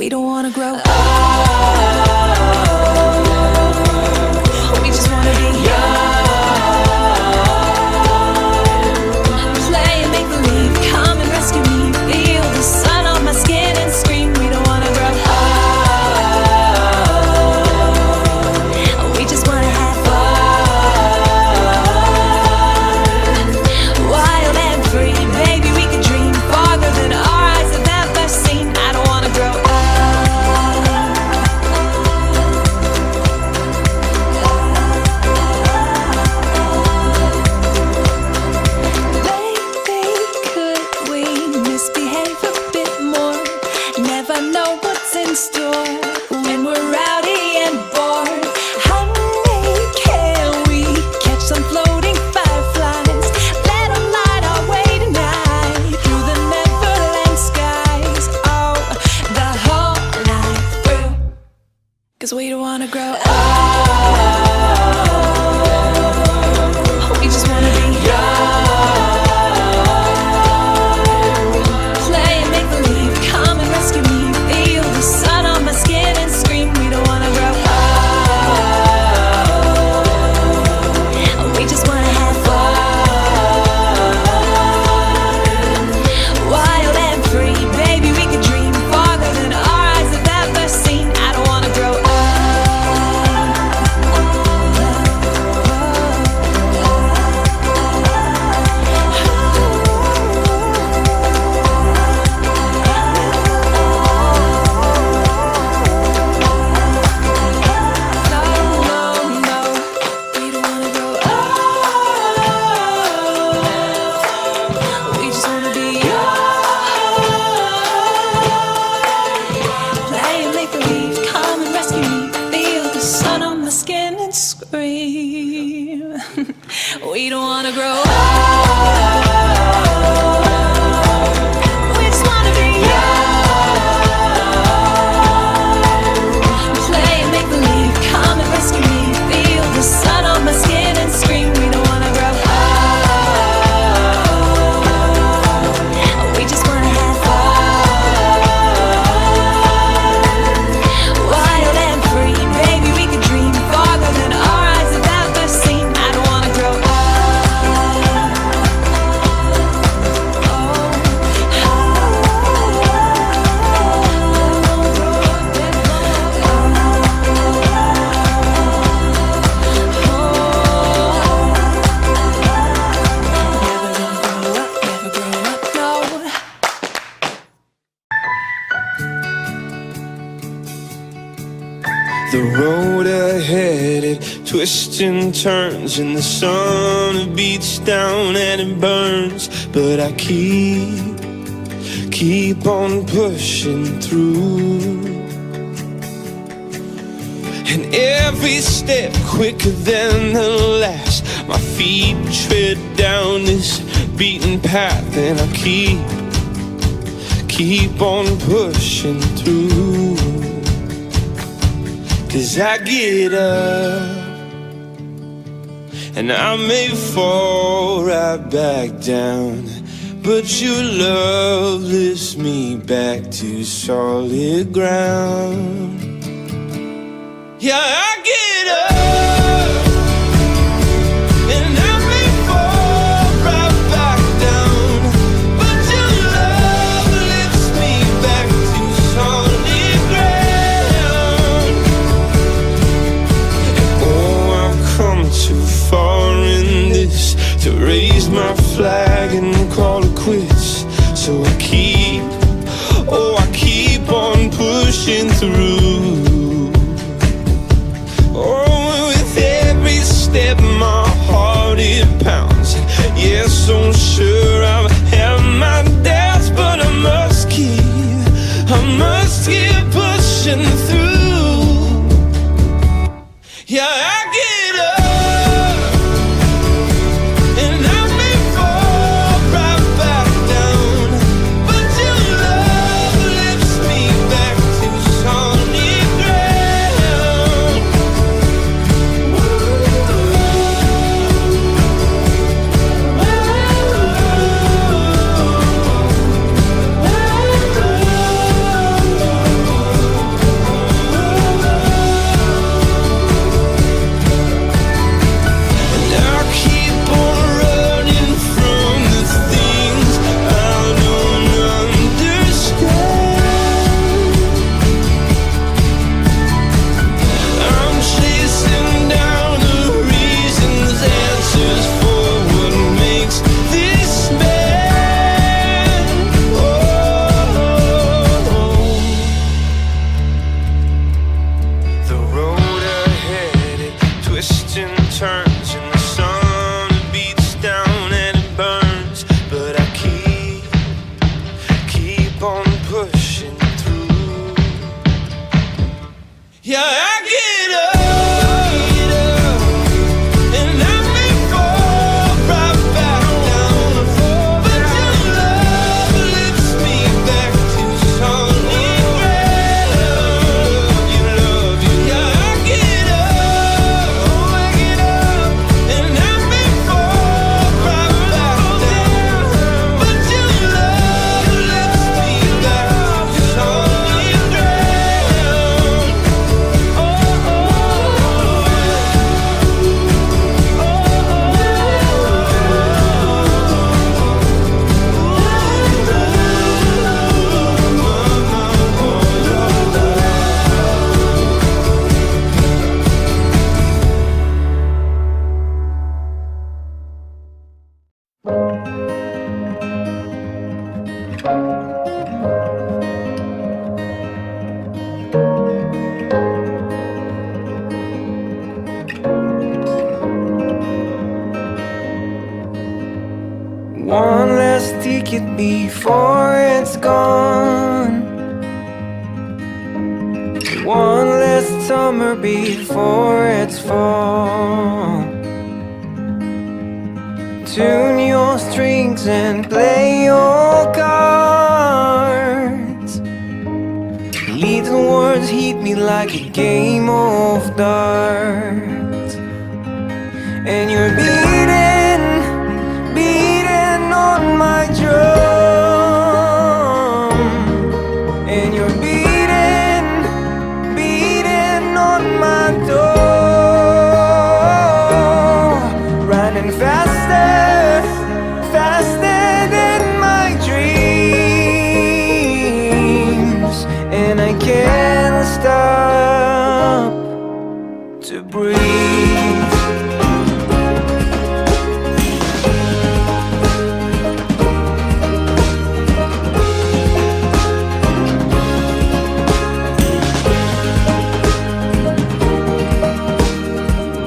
We don't wanna grow old. We just wanna be young. Play and make believe, come and rescue me. Feel the sun on my skin and scream. We don't wanna grow old. We just wanna have fun. Wild and free, baby, we could dream farther than our eyes have ever seen. I don't wanna grow old. Baby, could we misbehave a bit more? Never know what's in store when we're rowdy and bored. Honey, can we catch some floating fireflies? Let them light our way tonight through the neverland skies. Oh, the whole night through. 'Cause we don't wanna grow old. We just wanna be young. Play and make believe, come and rescue me. Feel the sun on my skin and scream. We don't wanna grow old. We just wanna have fun. Wild and free, baby, we could dream farther than our eyes have ever seen. I don't wanna grow old. No, no, no, we don't wanna grow old. We just wanna be young. Play and make believe, come and rescue me. Feel the sun on my skin and scream. We don't wanna grow old. We just wanna be young. Play and make believe, come and rescue me. Feel the sun on my skin and scream. We don't wanna grow old. We just wanna have fun. Wild and free, baby, we could dream farther than our eyes have ever seen. I don't wanna grow old. Never grow up, no. The road ahead, it twists and turns, and the sun it beats down and it burns. But I keep on pushing through. And every step quicker than the last, my feet tread down this beaten path, and I keep on pushing through. 'Cause I get up and I may fall right back down, but your love lifts me back to solid ground. Yeah, I get up and I may fall right back down, but your love lifts me back to solid ground. Oh, I've come too far in this to raise my flag and call it quits. So I keep on pushing through. Oh, with every step my heart it pounds. Yes, so sure I've had my doubts, but I must keep pushing through. Yeah, I get up and I may fall right back down, but your love lifts me back to solid ground. Yeah, I get up, and I may fall right back down, but your love lifts me back to solid ground. You love you. Yeah, I get up, and I may fall right back down, but your love lifts me back to solid ground. One last ticket before it's gone. One last summer before it's fall. Tune your strings and play your cards. Little words hit me like a game of darts. And you're beating on my drum. And you're beating on my door. Running faster than my dreams. And I can't stop to breathe.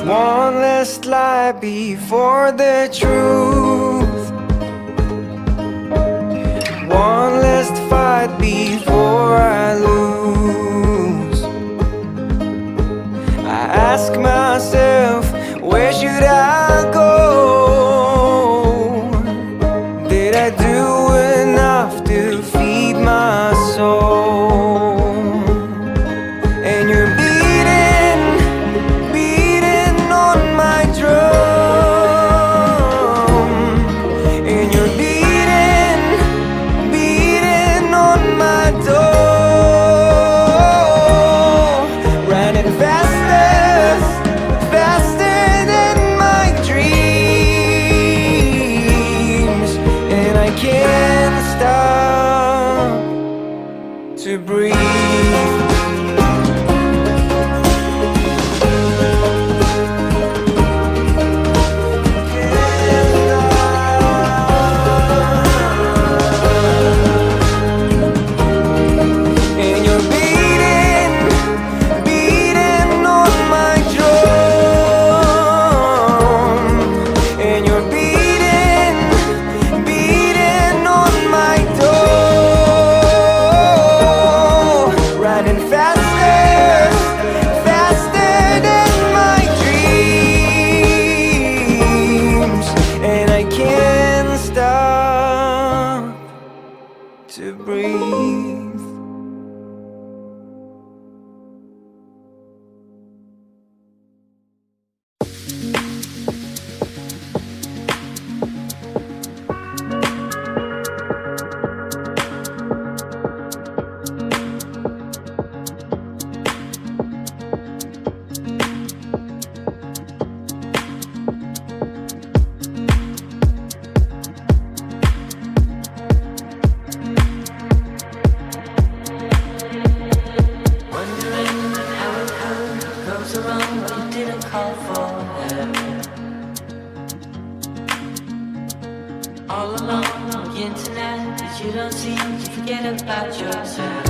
One last lie before the truth. One last fight before I lose. I ask myself, where should I go? Did I do enough to feed my soul? And you're beating on my drum. And you're beating on my door. Running faster than my dreams. And I can't stop to breathe. And you're beating on my drum. And you're beating on my door. Running faster than my dreams. And I can't stop to breathe. All alone on the internet, but you don't seem to forget about yourself.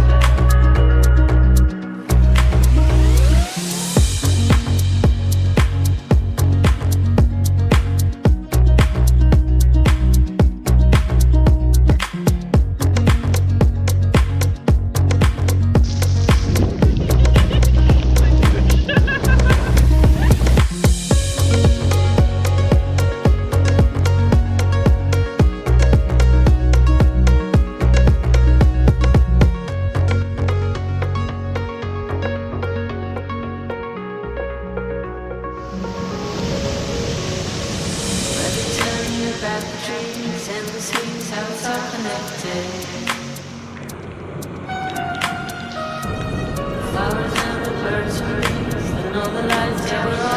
all the lights, yeah, we're